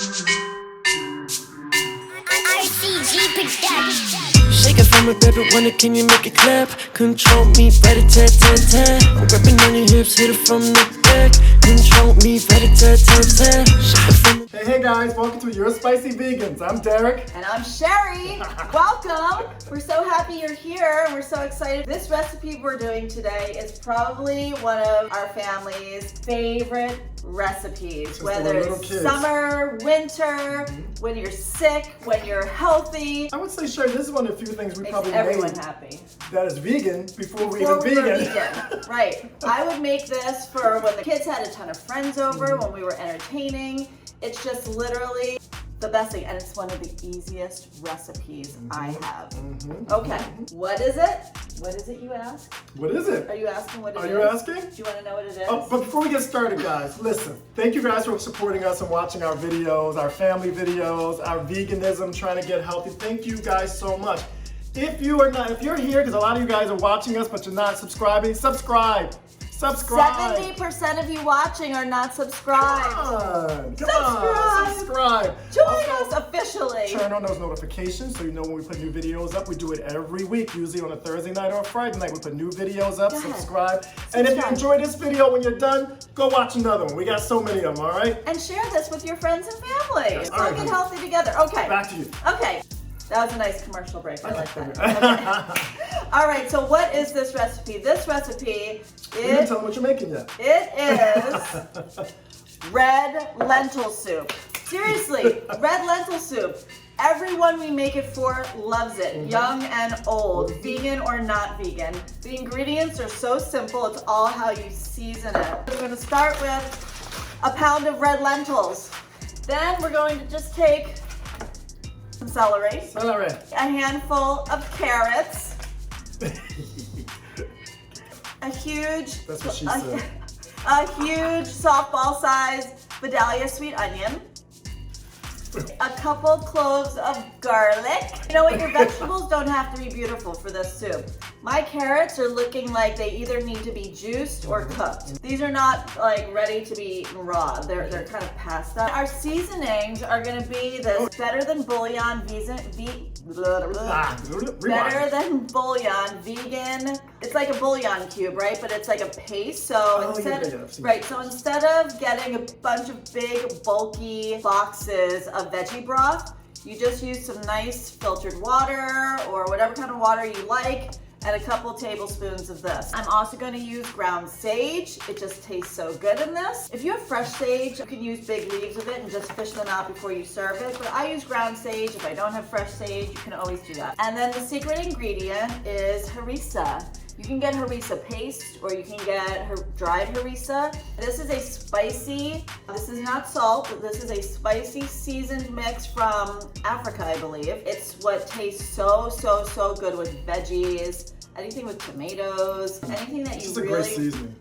Shake it from a baby, wonder can you make it clap? Control me, rat-a-tat-tat-tat. I'm grabbing on your hips, hit it from the back. Control me, rat-a-tat-tat-tat. Shake it from. Hey guys, welcome to Your Spicy Vegans. I'm Derek. And I'm Sheri. Welcome. We're so happy you're here and we're so excited. This recipe we're doing today is probably one of our family's favorite recipes. Whether it's summer, winter, when you're sick, when you're healthy. I would say, Sheri, this is one of the few things we probably everyone made happy. that is vegan before we were vegan. Right. I would make this for when the kids had a ton of friends over, when we were entertaining. It's just literally the best thing, and it's one of the easiest recipes I have. Okay, what is it? What is it, you ask? What is it? Are you asking what it is? Are you asking? Do you want to know what it is? Oh, but before we get started, guys, listen. Thank you guys for supporting us and watching our videos, our family videos, our veganism, trying to get healthy. Thank you guys so much. If you're here, because a lot of you guys are watching us, but you're not subscribing, subscribe. 70% of you watching are not subscribed. Come on, subscribe. Join us officially. Turn on those notifications so you know when we put new videos up. We do it every week, usually on a Thursday night or a Friday night. We put new videos up, subscribe. And if you enjoy this video, when you're done, go watch another one. We got so many of them, all right? And share this with your friends and family. Yes, Let's get healthy together. Okay. Back to you. Okay. That was a nice commercial break. I like that. Okay. All right, so what is this recipe? This recipe You didn't tell them what you're making yet. It is red lentil soup. Seriously, red lentil soup. Everyone we make it for loves it, young and old, vegan or not vegan. The ingredients are so simple, it's all how you season it. We're going to start with a pound of red lentils. Then we're going to just take some celery, a handful of carrots, a huge, that's what she said. A huge softball-sized Vidalia sweet onion, a couple cloves of garlic. You know what, your vegetables don't have to be beautiful for this soup. My carrots are looking like they either need to be juiced or cooked. These are not like ready to be eaten raw. They're kind of past that. Our seasonings are gonna be this better than bouillon vegan. It's like a bouillon cube, right? But it's like a paste. So instead of getting a bunch of big bulky boxes of veggie broth, you just use some nice filtered water or whatever kind of water you like, and a couple tablespoons of this. I'm also going to use ground sage. It just tastes so good in this. If you have fresh sage, you can use big leaves of it and just fish them out before you serve it. But I use ground sage. If I don't have fresh sage, you can always do that. And then the secret ingredient is harissa. You can get harissa paste or you can get dried harissa. This is a spicy, this is not salt, but this is a spicy seasoned mix from Africa, I believe. It's what tastes so good with veggies, anything with tomatoes, anything that you really, great seasoning.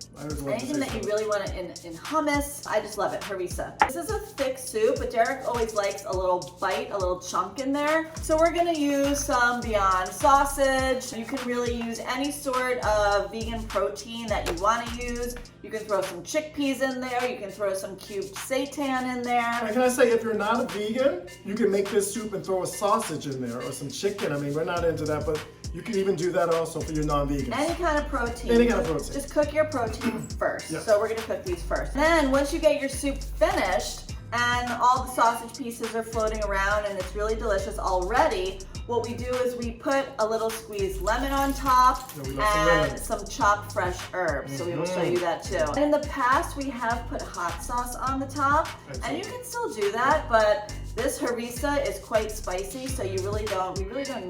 Anything that you really want to in hummus. I just love it, harissa. This is a thick soup, but Derek always likes a little bite, a little chunk in there. So we're gonna use some Bouillon sausage. You can really use any sort of vegan protein that you want to use. You can throw some chickpeas in there. You can throw some cubed seitan in there. And can I say, if you're not a vegan, you can make this soup and throw a sausage in there or some chicken. I mean, we're not into that, but you can even do that also for your non-vegans. Any kind of protein. Any kind of protein. Just cook your protein first. Yes. So we're gonna cook these first. Then once you get your soup finished and all the sausage pieces are floating around and it's really delicious already, what we do is we put a little squeezed lemon on top and some chopped fresh herbs. So we will show you that too. And in the past, we have put hot sauce on the top, and you can still do that, but this harissa is quite spicy, so we really don't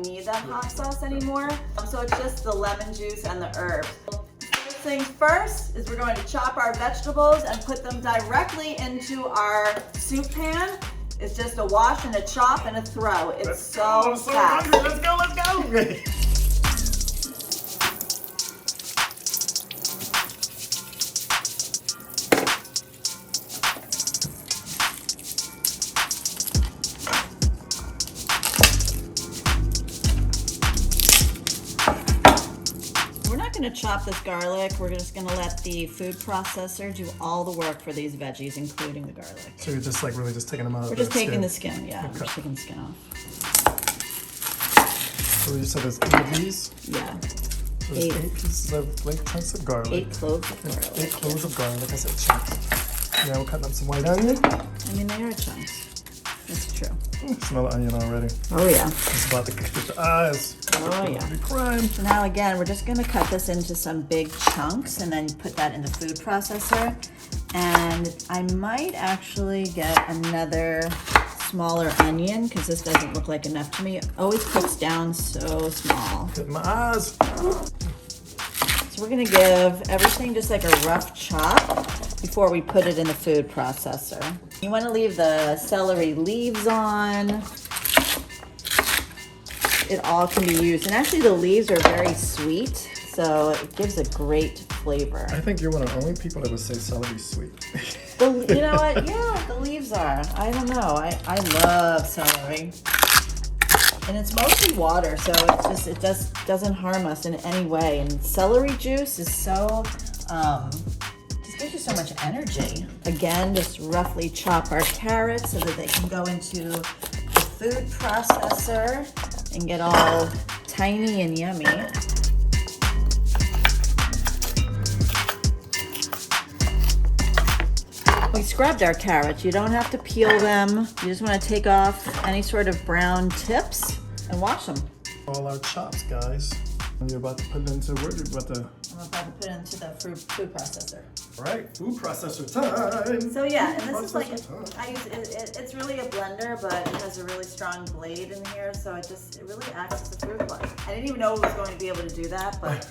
need that hot sauce anymore. So it's just the lemon juice and the herbs. First things first is we're going to chop our vegetables and put them directly into our soup pan. It's just a wash and a chop and a throw. It's so fast. Let's go. gonna chop this garlic. We're just gonna let the food processor do all the work for these veggies, including the garlic. So you're just like really just taking them out of the We're just taking skin. the skin, yeah. Okay. We're just taking the skin off. So you said there's 8 of these? Yeah. So there's 8 pieces of like chunks of garlic. 8 cloves of garlic. 8 cloves of garlic, I said chunks. Now we're cutting up some white onion. I mean, they are chunks. That's true. Smell the onion already. Oh yeah. It's about to catch your eyes. Oh yeah. Crime. So now again, we're just gonna cut this into some big chunks and then put that in the food processor. And I might actually get another smaller onion because this doesn't look like enough to me. It always cooks down so small. Hit my eyes. So we're gonna give everything just like a rough chop before we put it in the food processor. You wanna leave the celery leaves on. It all can be used. And actually the leaves are very sweet, so it gives a great flavor. I think you're one of the only people that would say celery sweet. You know what? Yeah, the leaves are. I don't know. I love celery. And it's mostly water, so it just doesn't harm us in any way. And celery juice is so, just gives you so much energy. Again, just roughly chop our carrots so that they can go into the food processor and get all tiny and yummy. We scrubbed our carrots. You don't have to peel them. You just want to take off any sort of brown tips and wash them. All our chops, guys. And you're about to put it into where you're about to. I'm about to put it into the food processor. All right, food processor time. So yeah, and this is like, Processor time. I use it's really a blender, but it has a really strong blade in here, so it really acts as a food blender. I didn't even know it was going to be able to do that, but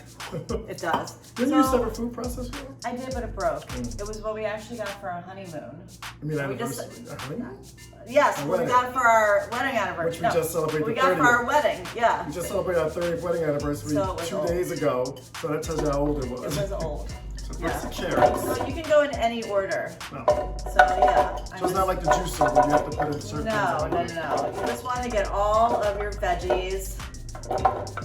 it does. Didn't you use a food processor? I did, but it broke. It was what we actually got for our honeymoon. I mean, We just- honeymoon? Yes, A we wedding. got it for our wedding anniversary. Which we just celebrated We the got for 30th. our wedding, yeah. We just celebrated our 30th wedding anniversary So it was 2 old. days ago. So that tells you how old it was. It was old. So Yeah. what's the carrots? So you can go in any order. No. So yeah. So it's not like the juicer where you have to put in certain No. things. You just want to get all of your veggies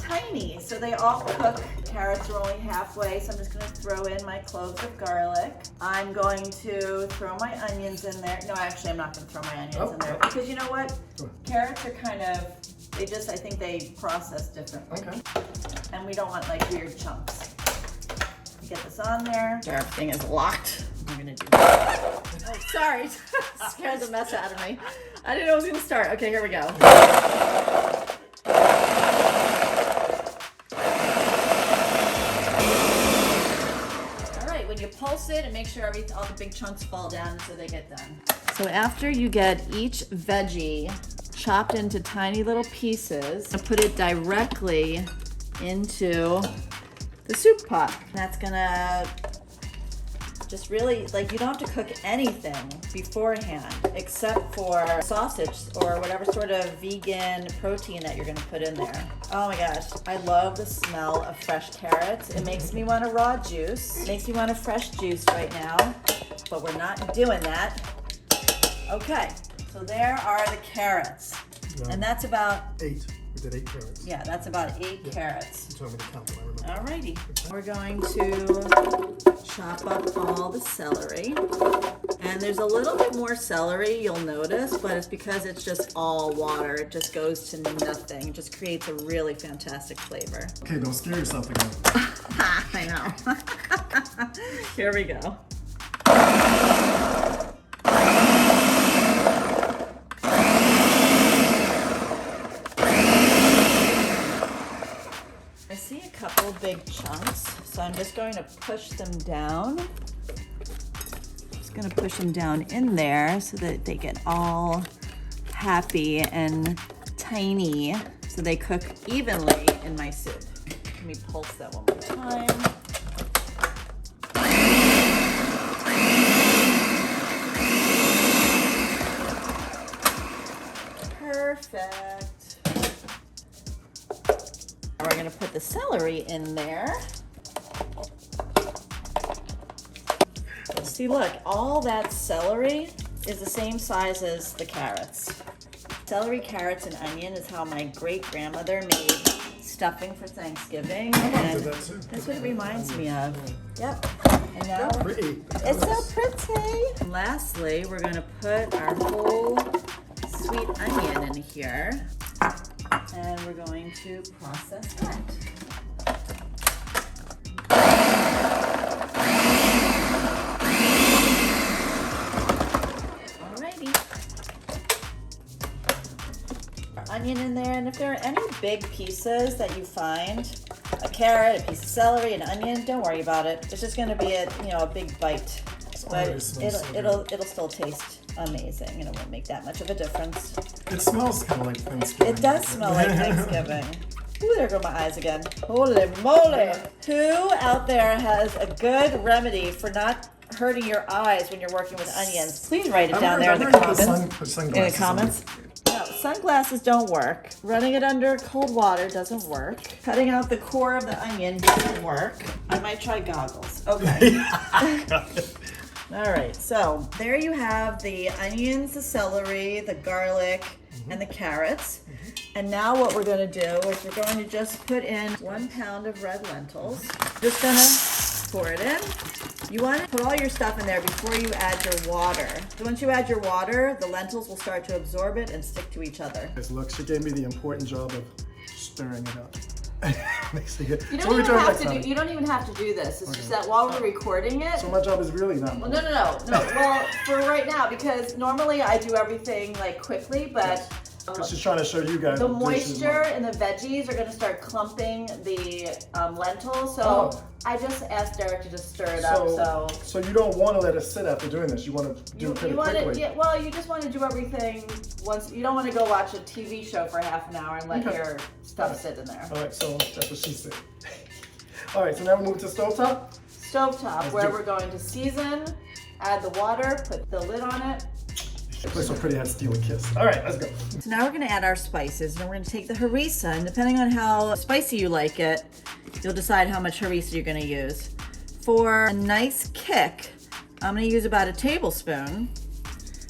tiny, so they all cook. Carrots are only halfway, so I'm just going to throw in my cloves of garlic. I'm going to throw my onions in there. No, actually, I'm not going to throw my onions in there because you know what? Carrots are kind of, I think they process differently. Okay. And we don't want like weird chunks. Get this on there. Everything is locked. I'm gonna do that. Oh, sorry. Scared the mess out of me. I didn't know it was gonna start. Okay, here we go. All right, when you pulse it and make sure all the big chunks fall down so they get done. So after you get each veggie chopped into tiny little pieces, put it directly into the soup pot. That's gonna just really, like, you don't have to cook anything beforehand except for sausage or whatever sort of vegan protein that you're gonna put in there. Oh my gosh, I love the smell of fresh carrots. It makes me want a raw juice. It makes me want a fresh juice right now, but we're not doing that. Okay, so there are the carrots. And that's about 8. We did 8 carrots. Yeah, that's about 8 carrots. You told me to count them, I remember. Alrighty. We're going to chop up all the celery. And there's a little bit more celery, you'll notice, but it's because it's just all water. It just goes to nothing. It just creates a really fantastic flavor. Okay, don't scare yourself again. I know. Here we go. I see a couple big chunks, so I'm just going to push them down. Just going to push them down in there so that they get all happy and tiny so they cook evenly in my soup. Let me pulse that one more time. Perfect. We're going to put the celery in there. See, look, all that celery is the same size as the carrots. Celery, carrots, and onion is how my great-grandmother made stuffing for Thanksgiving, do and that too. that's what it reminds me of. Yep. And now Pretty. it's so pretty. And lastly, we're gonna put our whole sweet onion in here, and we're going to process that. Onion in there, and if there are any big pieces that you find, a carrot, a piece of celery, an onion, don't worry about it. It's just going to be a big bite, but it'll still taste amazing, and it won't make that much of a difference. It smells kind of like Thanksgiving. It does smell like Thanksgiving. Ooh, there go my eyes again. Holy moly! Who out there has a good remedy for not hurting your eyes when you're working with onions? Please write it down there in the comments. No, sunglasses don't work. Running it under cold water doesn't work. Cutting out the core of the onion doesn't work. I might try goggles. Okay. All right, so there you have the onions, the celery, the garlic, and the carrots. And now what we're gonna do is we're going to just put in 1 pound of red lentils. Just gonna pour it in. You want to put all your stuff in there before you add your water. So once you add your water, the lentils will start to absorb it and stick to each other. Look, she gave me the important job of stirring it up. You don't even have to do this. It's just that while we're recording it. So my job is really not. Well, no. Well, for right now, because normally I do everything like quickly, but. Because she's trying to show you guys. The moisture in the veggies are going to start clumping the lentils, so I just asked Derek to just stir it up. So you don't want to let it sit after doing this. You want to do it pretty quickly. Well, you just want to do everything once. You don't want to go watch a TV show for half an hour and let your stuff sit in there. All right, so that's what she said. All right, so now we move to stovetop. Stovetop, where we're going to season, add the water, put the lid on it. Looks so pretty, I had to steal a kiss. All right, let's go. So now we're gonna add our spices, and we're gonna take the harissa, and depending on how spicy you like it, you'll decide how much harissa you're gonna use. For a nice kick, I'm gonna use about a tablespoon.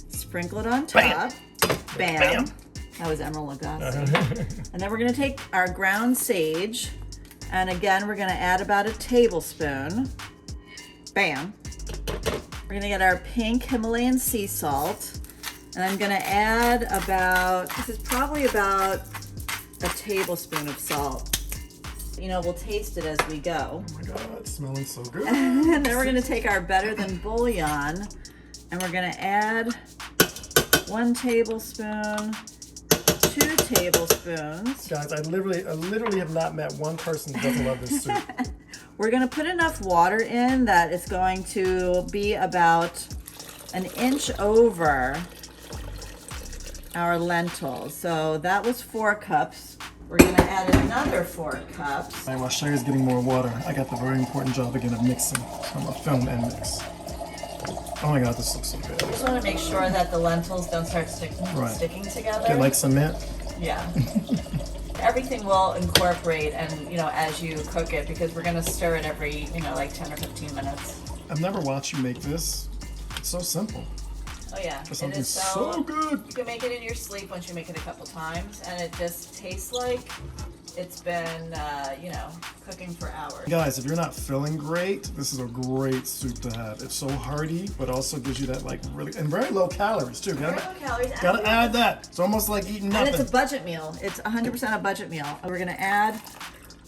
Sprinkle it on top. Bam. That was Emerald Lagasse. And then we're gonna take our ground sage, and again, we're gonna add about a tablespoon. Bam. We're gonna get our pink Himalayan sea salt. And I'm gonna add this is probably about a tablespoon of salt. You know, we'll taste it as we go. Oh my God, it's smelling so good. And then we're gonna take our better than bouillon, and we're gonna add 1 tablespoon, 2 tablespoons. Guys, I literally have not met one person who doesn't love this soup. We're gonna put enough water in that it's going to be about an inch over our lentils. So that was 4 cups. We're gonna add another 4 cups. All right, while Sheri's getting more water, I got the very important job again of mixing. So I'm gonna film and mix. Oh my God, this looks so good. I just wanna make sure that the lentils don't start sticking together. Get like cement? Yeah. Everything will incorporate and, as you cook it, because we're gonna stir it every, like 10 or 15 minutes. I've never watched you make this. It's so simple. Oh yeah, For something it is so good. You can make it in your sleep once you make it a couple times, and it just tastes like it's been, cooking for hours. Guys, if you're not feeling great, this is a great soup to have. It's so hearty, but also gives you that and very low calories too. Very low calories. Gotta add that. It's almost like eating nothing. And it's a budget meal. It's 100% a budget meal. We're gonna add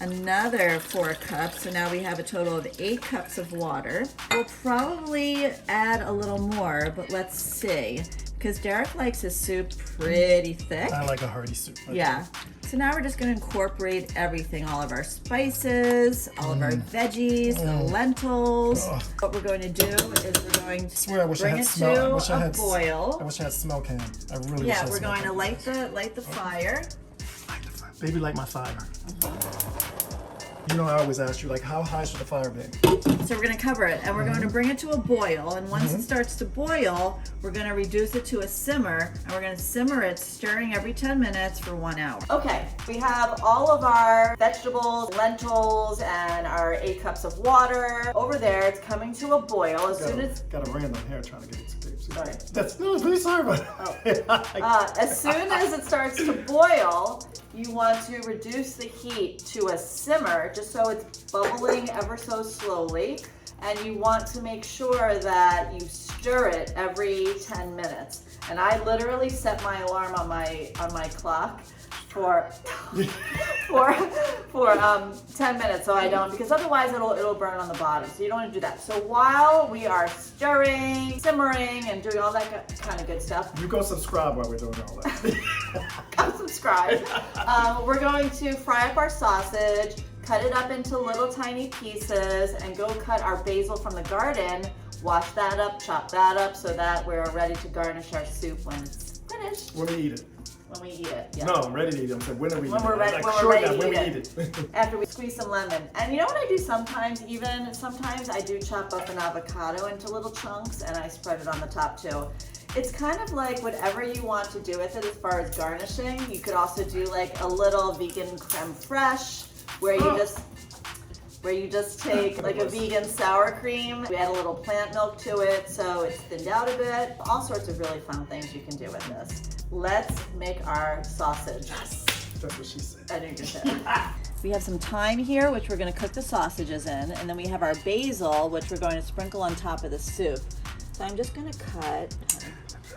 another 4 cups, so now we have a total of 8 cups of water. We'll probably add a little more, but let's see, because Derek likes his soup pretty thick. I like a hearty soup. Yeah. So now we're just going to incorporate everything, all of our spices, all of our veggies, the lentils. What we're going to do is we're going to bring it to a boil. I wish I had smell can. I really wish I had we're going to light the fire. Baby, light my fire. You know, I always ask you, how high should the fire be? So we're going to cover it, and we're going to bring it to a boil, and once it starts to boil, we're going to reduce it to a simmer, and we're going to simmer it, stirring every 10 minutes for 1 hour. Okay, we have all of our vegetables, lentils, and our 8 cups of water. Over there, it's coming to a boil. Got a random hair trying to get it to escape. Sorry. Really sorry about it. As soon as it starts to boil, you want to reduce the heat to a simmer, just so it's bubbling ever so slowly. And you want to make sure that you stir it every 10 minutes. And I literally set my alarm on my clock for 10 minutes, so I don't, because otherwise it'll burn on the bottom. So you don't want to do that. So while we are stirring, simmering, and doing all that kind of good stuff, you go subscribe while we're doing all that. Come subscribe. We're going to fry up our sausage, cut it up into little tiny pieces, and go cut our basil from the garden. Wash that up, chop that up, so that we're ready to garnish our soup when it's finished. When we eat it. When we eat it, yeah. No, I'm ready to eat it. I'm saying, when are we eating it? We're ready, Like, when sure we're ready that, when to we eat eat it. After we squeeze some lemon. And you know what I do sometimes I do chop up an avocado into little chunks and I spread it on the top too. It's kind of like whatever you want to do with it as far as garnishing. You could also do like a little vegan creme fraiche where you just take like a vegan sour cream. We add a little plant milk to it so it's thinned out a bit. All sorts of really fun things you can do with this. Let's make our sausage. Yes, that's what she said. I didn't get that. We have some thyme here, which we're going to cook the sausages in, and then we have our basil, which we're going to sprinkle on top of the soup. So I'm just going to cut.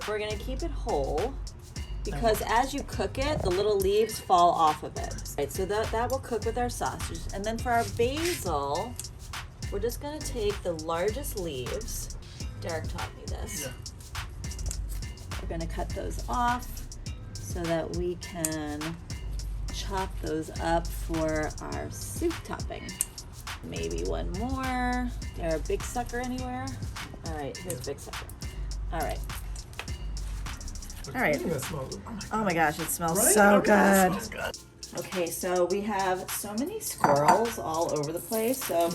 We're going to keep it whole because as you cook it, the little leaves fall off of it. Right, so that will cook with our sausage. And then for our basil, we're just going to take the largest leaves. Derek taught me this. Yeah. We're going to cut those off so that we can chop those up for our soup topping. Maybe one more. There a big sucker anywhere? All right, here's big sucker. All right. All right. Oh my gosh, it smells right? so good. It smells good. Okay, so we have so many squirrels all over the place, so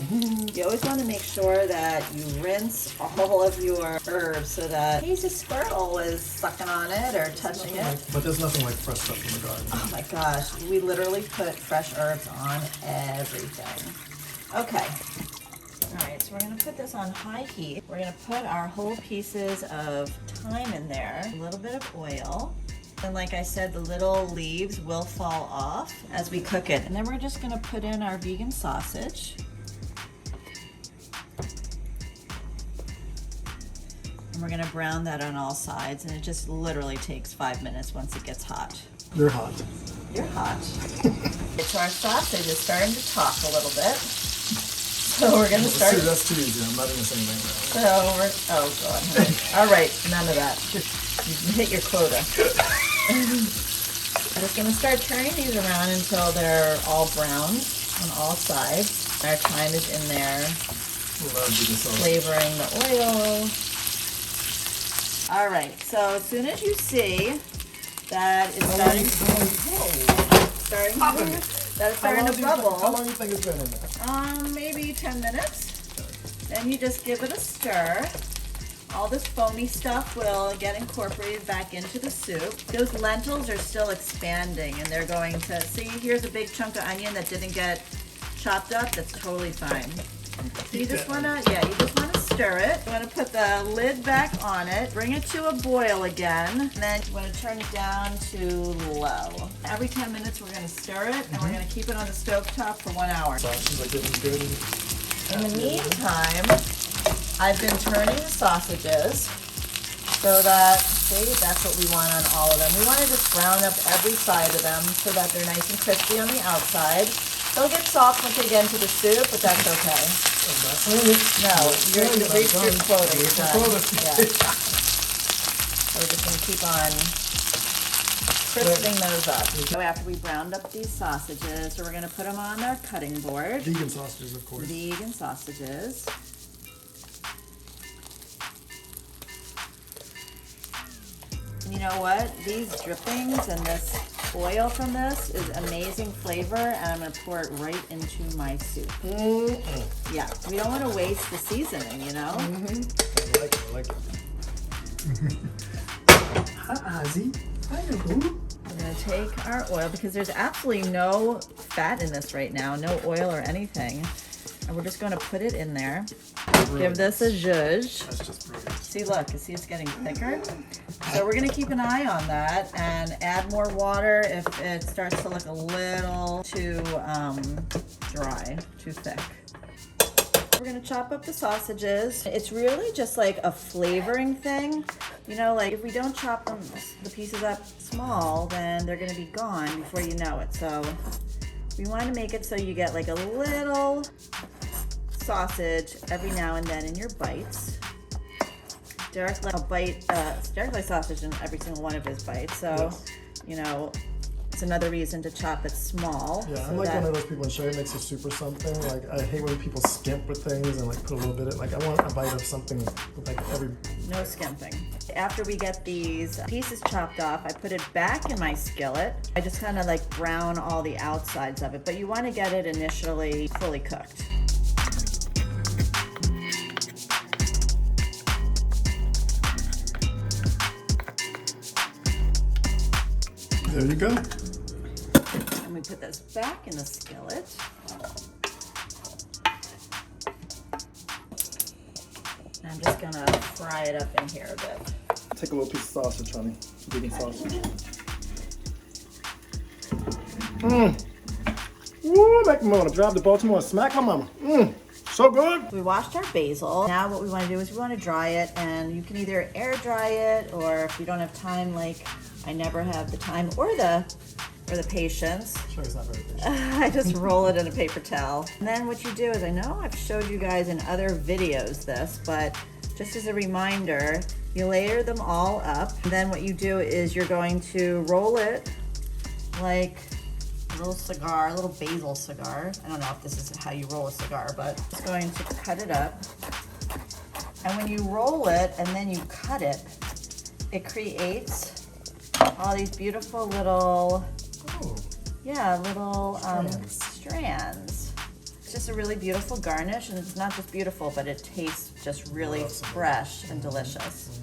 you always want to make sure that you rinse all of your herbs so that in case a squirrel is sucking on it or touching it. But there's nothing like fresh stuff from the garden. Oh my gosh, we literally put fresh herbs on everything. Okay. All right, so we're going to put this on high heat. We're going to put our whole pieces of thyme in there, a little bit of oil. And like I said, the little leaves will fall off as we cook it. And then we're just gonna put in our vegan sausage. And we're gonna brown that on all sides. And it just literally takes 5 minutes once it gets hot. You're hot. You're hot. So our sausage is starting to talk a little bit. So we're gonna start. See, that's too easy. I'm not even saying anything. So oh God. All right, none of that. You hit your quota. I'm just going to start turning these around until they're all brown on all sides. Our thyme is in there, flavoring the oil. All right, so as soon as you see that it's starting to bubble. How long do you think it's been in there? Maybe 10 minutes. Then you just give it a stir. All this foamy stuff will get incorporated back into the soup. Those lentils are still expanding and they're going to, see, here's a big chunk of onion that didn't get chopped up. That's totally fine. So you just wanna, stir it. You wanna put the lid back on it, bring it to a boil again, and then you wanna turn it down to low. Every 10 minutes we're gonna stir it and we're gonna keep it on the stovetop for 1 hour. In the meantime, I've been turning the sausages so that, see, that's what we want on all of them. We want to just brown up every side of them so that they're nice and crispy on the outside. They'll get soft once they get into the soup, but that's okay. No, you've reached your quota. You're done. Yeah. So we're just going to keep on crisping those up. So after we browned up these sausages, so we're going to put them on our cutting board. Vegan sausages, of course. Vegan sausages. You know what? These drippings and this oil from this is amazing flavor, and I'm going to pour it right into my soup. Yeah, we don't want to waste the seasoning, you know? I like it. Hi, Ozzy. Hi, Nicole. We're going to take our oil, because there's absolutely no fat in this right now, no oil or anything. And we're just going to put it in there. Brilliant. Give this a zhuzh. That's just brilliant. See, look, you see it's getting thicker. So we're gonna keep an eye on that and add more water if it starts to look a little too dry, too thick. We're gonna chop up the sausages. It's really just like a flavoring thing. You know, like if we don't chop the pieces up small, then they're gonna be gone before you know it. So we wanna make it so you get like a little sausage every now and then in your bites. Derek likes sausage in every single one of his bites. So, yes. You know, it's another reason to chop it small. Yeah, I'm like one of those people when Sheri makes a soup or something. Like, I hate when people skimp with things and like put a little bit of, like, I want a bite of something with like every... No skimping. After we get these pieces chopped off, I put it back in my skillet. I just kind of like brown all the outsides of it, but you want to get it initially fully cooked. There you go. And we put this back in the skillet. And I'm just gonna fry it up in here a bit. Take a little piece of sausage, honey. Vegan sausage. Ooh, make me wanna drive to Baltimore and smack my mama. So good. We washed our basil. Now what we wanna do is we wanna dry it, and you can either air dry it, or if you don't have time, like I never have the time or the patience. Sheri's not very patient. I just roll it in a paper towel. And then what you do is, I know I've showed you guys in other videos this, but just as a reminder, you layer them all up. And then what you do is you're going to roll it like a little cigar, a little basil cigar. I don't know if this is how you roll a cigar, but it's going to cut it up. And when you roll it and then you cut it, it creates all these beautiful little, strands. It's just a really beautiful garnish, and it's not just beautiful, but it tastes just really fresh and delicious.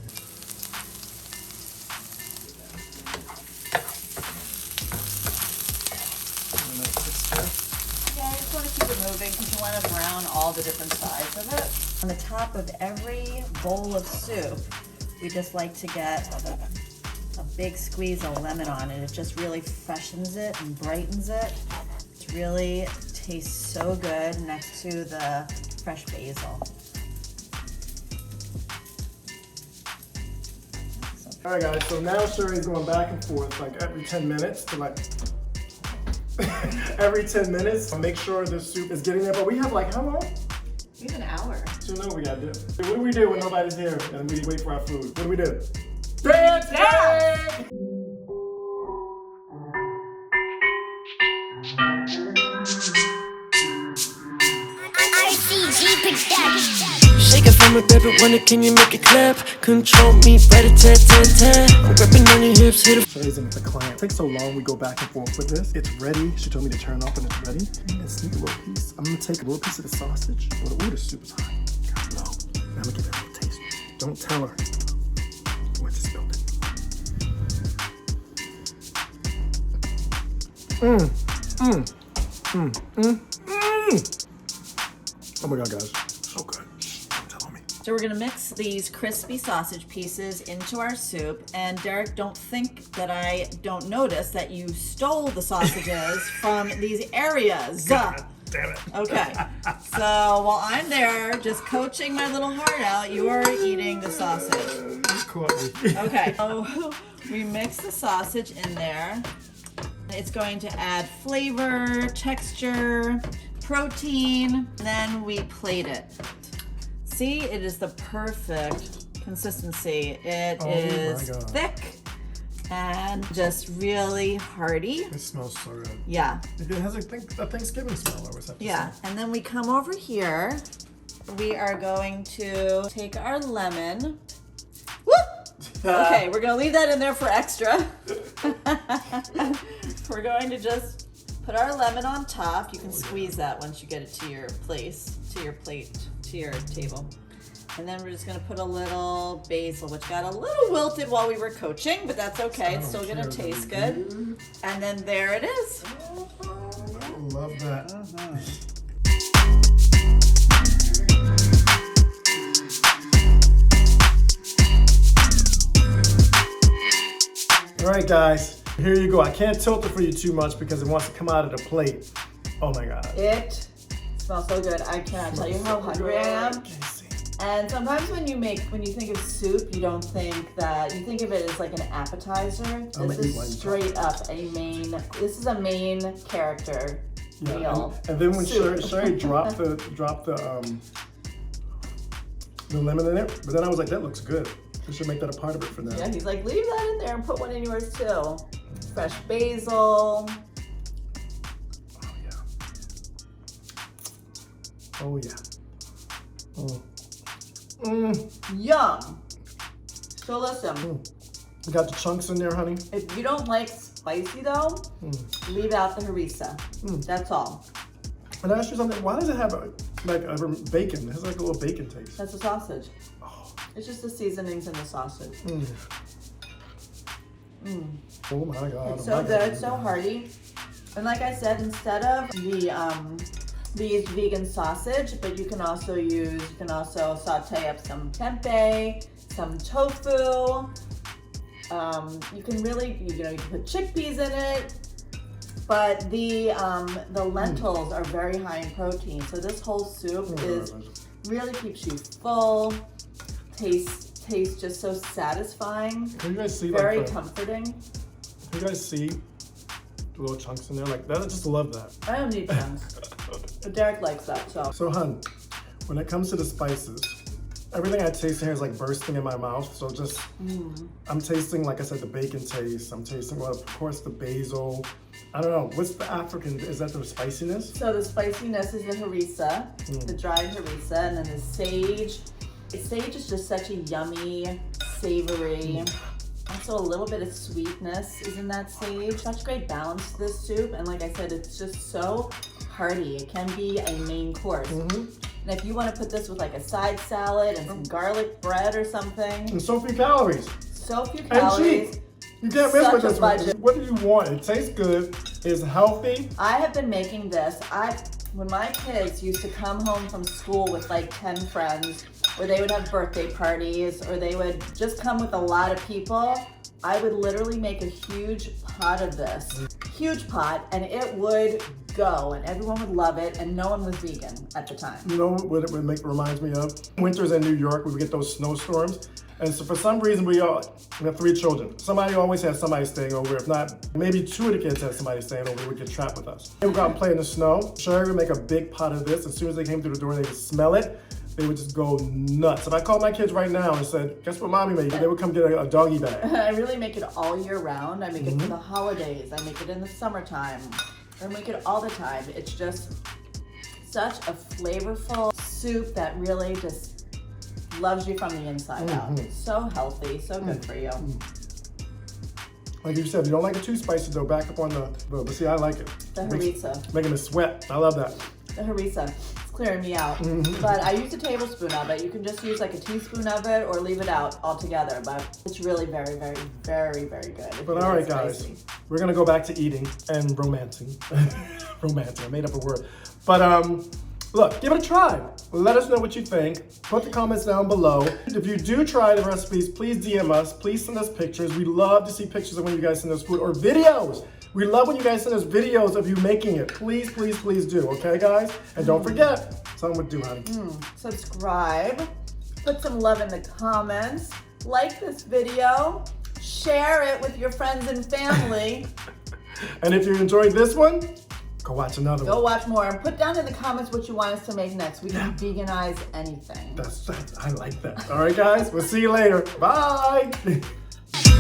Yeah, you just want to keep it moving because you want to brown all the different sides of it. On the top of every bowl of soup, we just like to get a big squeeze of lemon on it. It just really freshens it and brightens it. It really tastes so good next to the fresh basil. All right, guys, so now Sheri's going back and forth like every 10 minutes to like, every 10 minutes to make sure the soup is getting there. But we have like, how long? We have an hour. So you know what we gotta do. What do we do when nobody's here and we wait for our food? What do we do? Dance! Yeah! Shake it from a baby, wonder can you make it clap? Control me, rat-a-tat-tat-tat. I'm grabbing on your hips, hit it. Sheri's in with the client. It takes so long, we go back and forth with this. It's ready. She told me to turn off when it's ready. And sneak a little piece. I'm gonna take a little piece of the sausage. Ooh, the soup is hot. God, no. Now I'm gonna give it a little taste. Don't tell her. Oh, I just spilled it. Oh my God, guys. So good. Don't tell me. So we're gonna mix these crispy sausage pieces into our soup. And Derek, don't think that I don't notice that you stole the sausages from these areas. God damn it. Okay, so while I'm there just coaching my little heart out, you are eating the sausage. You caught me. Okay, so we mix the sausage in there. It's going to add flavor, texture, protein, then we plate it. See, it is the perfect consistency. It is thick and just really hearty. It smells so good. Yeah. It has a Thanksgiving smell, I always have to say. And then we come over here. We are going to take our lemon. Whoop! Okay, we're gonna leave that in there for extra. We're going to just put our lemon on top. You can squeeze that once you get it to your place, to your plate, to your table. And then we're just gonna put a little basil, which got a little wilted while we were coaching, but that's okay. It's still gonna taste good. And then there it is. Oh, I love that. All right, guys, here you go. I can't tilt it for you too much because it wants to come out of the plate. Oh my God. It smells so good. I cannot tell you how hungry I am. And sometimes when you think of soup, you don't think that, you think of it as like an appetizer. This is straight up a main, this is a main character meal. And then when Sheri dropped the lemon in it, but then I was like, that looks good. We should make that a part of it for now. Yeah, he's like, leave that in there and put one in yours too. Fresh basil. Oh yeah. Yum. So listen. You got the chunks in there, honey. If you don't like spicy though, leave out the harissa. That's all. And I asked you something. Why does it have like a bacon? It has like a little bacon taste. That's a sausage. Oh. It's just the seasonings in the sausage. Oh my God. It's so good, so hearty. And like I said, instead of we used vegan sausage, but you can also saute up some tempeh, some tofu. You can really, you can put chickpeas in it. But the lentils are very high in protein, so this whole soup really keeps you full. Tastes just so satisfying. Can you guys see very comforting? Can you guys see the little chunks in there like that? I just love that. I don't need chunks. But Derek likes that, so. So, hun, when it comes to the spices, everything I taste in here is like bursting in my mouth. So just, I'm tasting, like I said, the bacon taste. I'm tasting, well, of course, the basil. I don't know, what's the African, is that the spiciness? So the spiciness is the harissa, the dried harissa, and then the sage. Sage is just such a yummy, savory, also a little bit of sweetness is in that sage. Such great balance to this soup, and like I said, it's just so hearty. It can be a main course. And if you want to put this with like a side salad and some garlic bread or something. And so few calories. So few calories. And cheap. You can't miss with this one. What do you want? It tastes good. It's healthy. I have been making this. When my kids used to come home from school with like 10 friends, or they would have birthday parties, or they would just come with a lot of people, I would literally make a huge pot of this. Huge pot, and it would go, and everyone would love it, and no one was vegan at the time. You know what it reminds me of? Winters in New York, we would get those snowstorms. And so for some reason, we have 3 children. Somebody always has somebody staying over. If not, maybe 2 of the kids had somebody staying over. They would get trapped with us. They would go out and play in the snow. Sheri would make a big pot of this. As soon as they came through the door, they would smell it. They would just go nuts. If I called my kids right now and said, guess what mommy made? They would come get a doggy bag. I really make it all year round. I make it for the holidays. I make it in the summertime. I make it all the time. It's just such a flavorful soup that really just loves you from the inside out. It's so healthy, so good for you. Like you said, if you don't like it too spicy though, back up on but see, I like it. The harissa. Making me sweat. I love that. The harissa. It's clearing me out. But I used a tablespoon of it. You can just use like a teaspoon of it or leave it out altogether. But it's really very, very, very, very good. But all right, guys, we're going to go back to eating and romancing. Romancing. I made up a word. But look, give it a try. Let us know what you think. Put the comments down below. If you do try the recipes, please DM us. Please send us pictures. We love to see pictures of when you guys send us food or videos. We love when you guys send us videos of you making it. Please, please, please do. Okay, guys? And don't forget, someone would do, honey. Subscribe. Put some love in the comments. Like this video. Share it with your friends and family. And if you enjoyed this one, go watch another one. Go watch more and put down in the comments what you want us to make next. We can veganize anything. I like that. All right, guys. We'll see you later. Bye.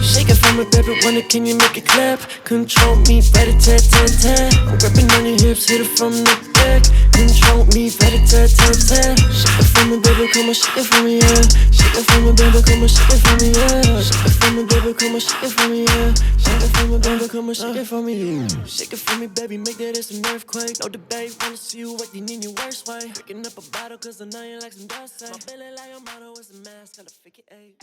Shake it from a baby, wonder can you make it clap? Control me, rat-a-tat-tat-tat. I'm gripping on your hips, hit it from the back. Control me, rat-a-tat-tat-tat. Shake it from a baby, come on, shake it for me, yeah. Shake it from a baby, come on, shake it for me, yeah. Shake it from a baby, come on, shake it for me, yeah. Shake it from a baby, come on, shake it for me, yeah. Shake it for me, baby, make that as an earthquake. No debate, wanna see you acting in your worst way. Picking up a bottle, cause I know you like some dust. My belly like a model with a mask, gotta fake it, ayy.